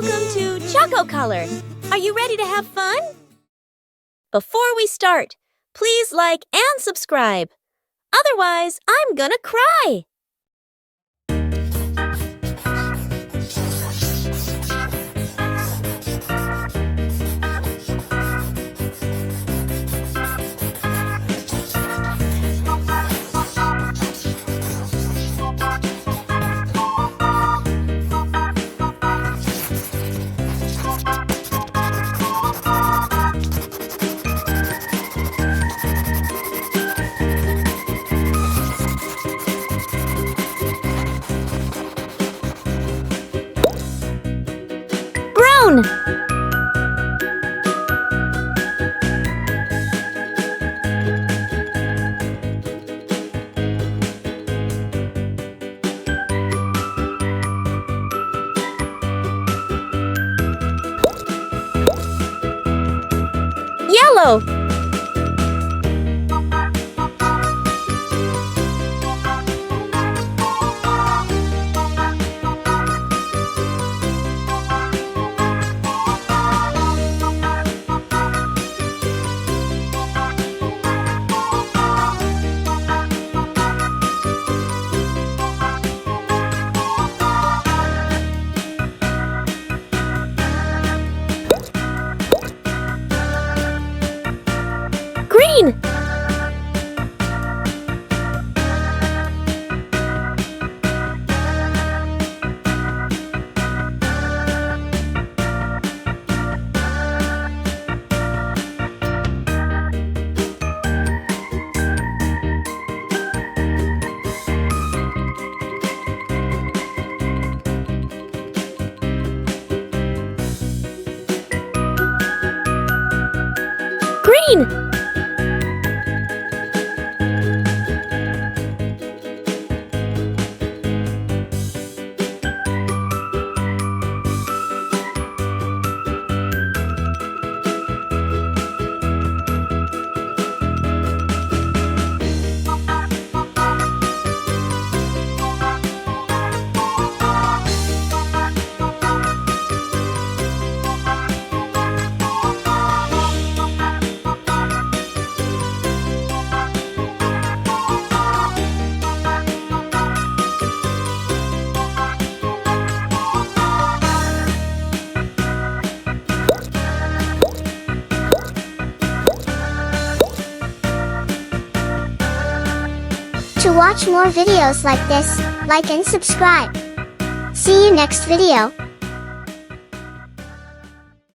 Welcome to ChocoColor. Are you ready to have fun? Before we start, please like and subscribe. Otherwise, I'm gonna cry. Brown. Yellow. Green. Green. To watch more videos like this, like and subscribe. See you next video.